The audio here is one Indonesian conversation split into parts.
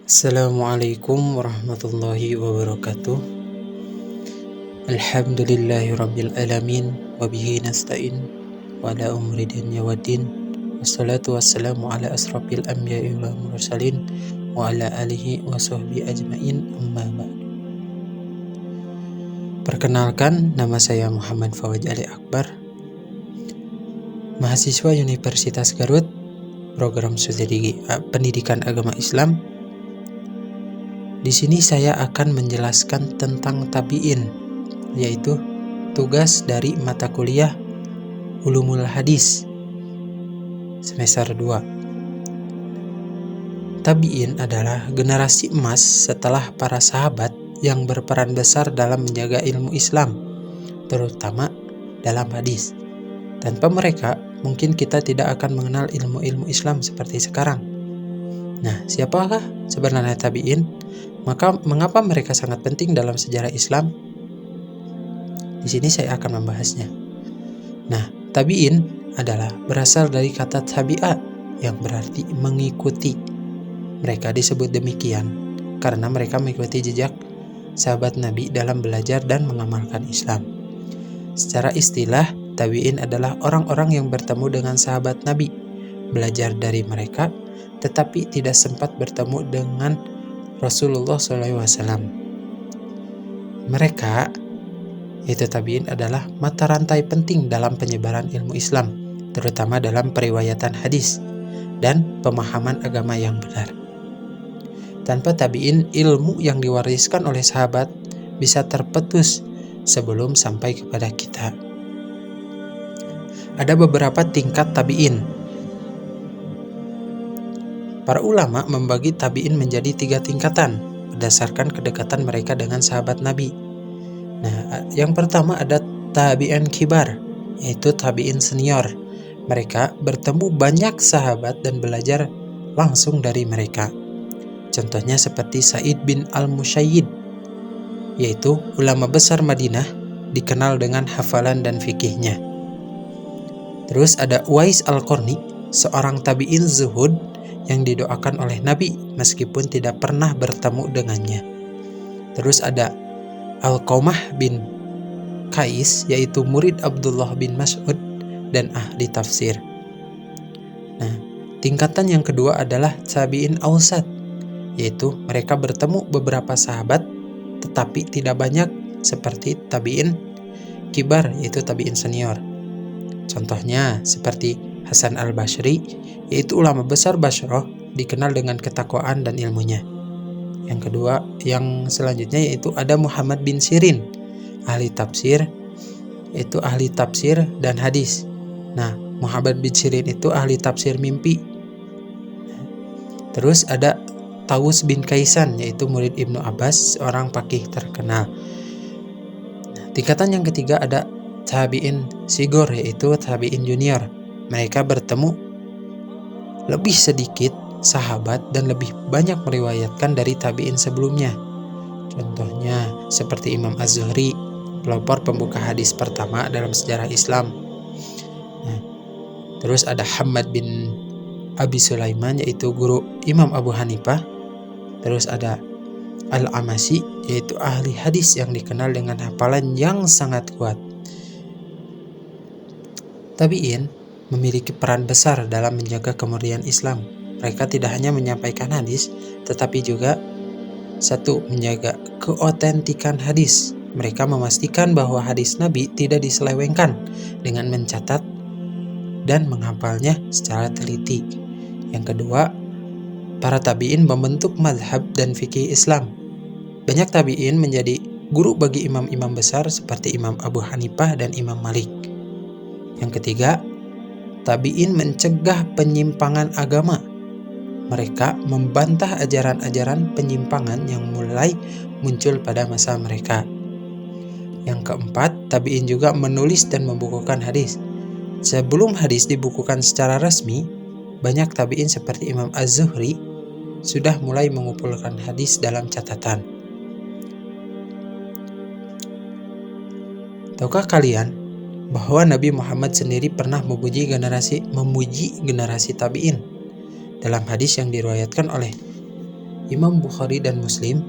Assalamualaikum warahmatullahi wabarakatuh. Alhamdulillahi alamin wabihi nasta'in wa ala umri dunya waddin. Wassalatu wassalamu ala asrafil anbiya'i wal mursalin wa ala alihi wa sahbihi ajmain, amma ba'du. Perkenalkan, nama saya Muhammad Fawaj Ali Akbar, mahasiswa Universitas Garut, program studi Pendidikan Agama Islam. Di sini saya akan menjelaskan tentang tabi'in, yaitu tugas dari mata kuliah Ulumul Hadis semester 2. Tabi'in adalah generasi emas setelah para sahabat yang berperan besar dalam menjaga ilmu Islam, terutama dalam hadis. Tanpa mereka, mungkin kita tidak akan mengenal ilmu-ilmu Islam seperti sekarang. Nah, siapakah sebenarnya tabi'in? Maka mengapa mereka sangat penting dalam sejarah Islam? Di sini saya akan membahasnya. Nah, tabi'in adalah berasal dari kata tabi'a yang berarti mengikuti. Mereka disebut demikian karena mereka mengikuti jejak sahabat Nabi dalam belajar dan mengamalkan Islam. Secara istilah, tabi'in adalah orang-orang yang bertemu dengan sahabat Nabi, belajar dari mereka, tetapi tidak sempat bertemu dengan Rasulullah SAW. Mereka, yaitu tabi'in, adalah mata rantai penting dalam penyebaran ilmu Islam, terutama dalam periwayatan hadis dan pemahaman agama yang benar. Tanpa tabi'in, ilmu yang diwariskan oleh sahabat bisa terputus sebelum sampai kepada kita. Ada beberapa tingkat tabi'in. Para ulama membagi tabi'in menjadi 3 tingkatan berdasarkan kedekatan mereka dengan sahabat Nabi. Nah, yang pertama ada tabi'in kibar, yaitu tabi'in senior. Mereka bertemu banyak sahabat dan belajar langsung dari mereka. Contohnya seperti Sa'id bin al-Musayyib, yaitu ulama besar Madinah, dikenal dengan hafalan dan fikihnya. Terus ada Uwais al-Qarni, seorang tabi'in zuhud yang didoakan oleh Nabi meskipun tidak pernah bertemu dengannya. Terus ada Alqamah bin Qais, yaitu murid Abdullah bin Mas'ud dan ahli tafsir. Nah, tingkatan yang kedua adalah tabi'in awsat, yaitu mereka bertemu beberapa sahabat tetapi tidak banyak seperti tabi'in kibar, yaitu tabi'in senior. Contohnya seperti Hasan al-Basri, yaitu ulama besar Bashrah, dikenal dengan ketakwaan dan ilmunya. Yang kedua, yang selanjutnya yaitu ada Muhammad bin Sirin, ahli tafsir, yaitu ahli tafsir dan hadis. Nah, Muhammad bin Sirin itu ahli tafsir mimpi. Terus ada Tawus bin Kaisan, yaitu murid Ibnu Abbas, seorang faqih terkenal. Tingkatan yang ketiga ada tabi'in sigor, yaitu tabi'in junior. Mereka bertemu lebih sedikit sahabat dan lebih banyak meriwayatkan dari tabi'in sebelumnya. Contohnya seperti Imam Az-Zuhri, pelopor pembuka hadis pertama dalam sejarah Islam. Nah, terus ada Hammad bin Abi Sulaiman, yaitu guru Imam Abu Hanifah. Terus ada Al-Amasi, yaitu ahli hadis yang dikenal dengan hafalan yang sangat kuat. Tabi'in memiliki peran besar dalam menjaga kemurnian Islam. Mereka tidak hanya menyampaikan hadis, tetapi juga menjaga keotentikan hadis. Mereka memastikan bahwa hadis Nabi tidak diselewengkan dengan mencatat dan menghafalnya secara teliti. Yang kedua, para tabi'in membentuk mazhab dan fikih Islam. Banyak tabi'in menjadi guru bagi imam-imam besar seperti Imam Abu Hanifah dan Imam Malik. Yang ketiga, tabi'in mencegah penyimpangan agama. Mereka membantah ajaran-ajaran penyimpangan yang mulai muncul pada masa mereka. Yang keempat, tabi'in juga menulis dan membukukan hadis. Sebelum hadis dibukukan secara resmi, banyak tabi'in seperti Imam Az-Zuhri sudah mulai mengumpulkan hadis dalam catatan. Tahukah kalian bahwa Nabi Muhammad sendiri pernah memuji generasi tabi'in dalam hadis yang diriwayatkan oleh Imam Bukhari dan Muslim,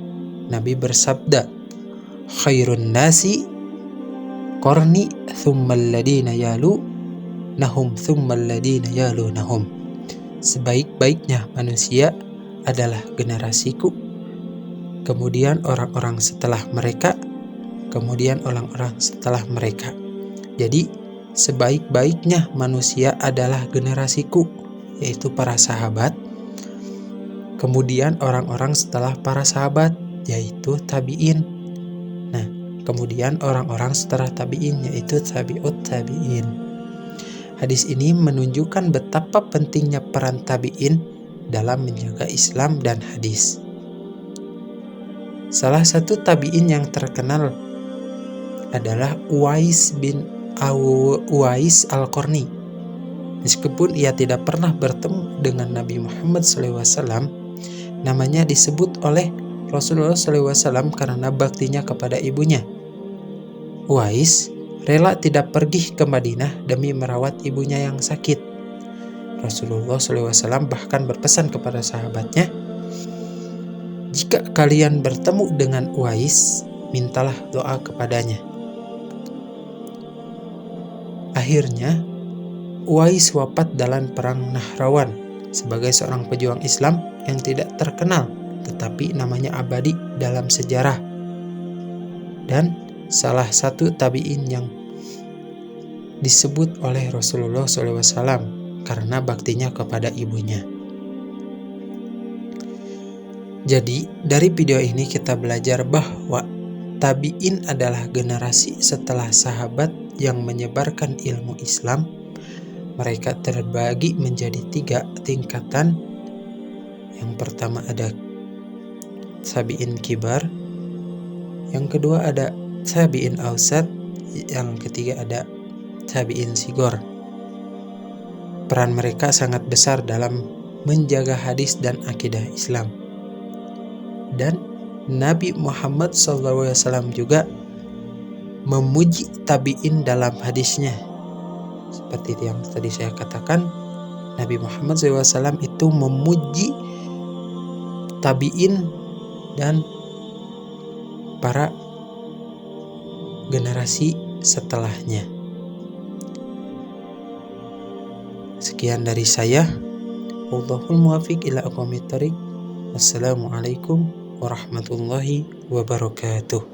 Nabi bersabda, khairun nasi qarni thummal ladina yalu nahum thummal ladina yalu nahum. Sebaik-baiknya manusia adalah generasiku, kemudian orang-orang setelah mereka, kemudian orang-orang setelah mereka. Jadi sebaik-baiknya manusia adalah generasiku, yaitu para sahabat, kemudian orang-orang setelah para sahabat, yaitu tabi'in. Nah, kemudian orang-orang setelah tabi'in, yaitu tabi'ut tabi'in. Hadis ini menunjukkan betapa pentingnya peran tabi'in dalam menjaga Islam dan hadis. Salah satu tabi'in yang terkenal adalah Uwais bin Uwais Al-Qarni. Meskipun ia tidak pernah bertemu dengan Nabi Muhammad SAW, namanya disebut oleh Rasulullah SAW karena baktinya kepada ibunya. Uwais rela tidak pergi ke Madinah demi merawat ibunya yang sakit. Rasulullah SAW bahkan berpesan kepada sahabatnya, jika kalian bertemu dengan Uwais, mintalah doa kepadanya. Akhirnya, Uwais wafat dalam perang Nahrawan sebagai seorang pejuang Islam yang tidak terkenal, tetapi namanya abadi dalam sejarah. Dan salah satu tabi'in yang disebut oleh Rasulullah SAW karena baktinya kepada ibunya. Jadi dari video ini kita belajar bahwa tabi'in adalah generasi setelah sahabat yang menyebarkan ilmu Islam. Mereka terbagi menjadi 3 tingkatan. Yang pertama ada tabi'in kibar, yang kedua ada tabi'in ausat, yang ketiga ada tabi'in sigor. Peran mereka sangat besar dalam menjaga hadis dan akidah Islam. Dan Nabi Muhammad SAW juga memuji tabi'in dalam hadisnya. Seperti yang tadi saya katakan, Nabi Muhammad SAW itu memuji tabi'in dan para generasi setelahnya. Sekian dari saya. Wallahul muwaffiq ila aqwamit thoriq. Wassalamualaikum warahmatullahi wabarakatuh.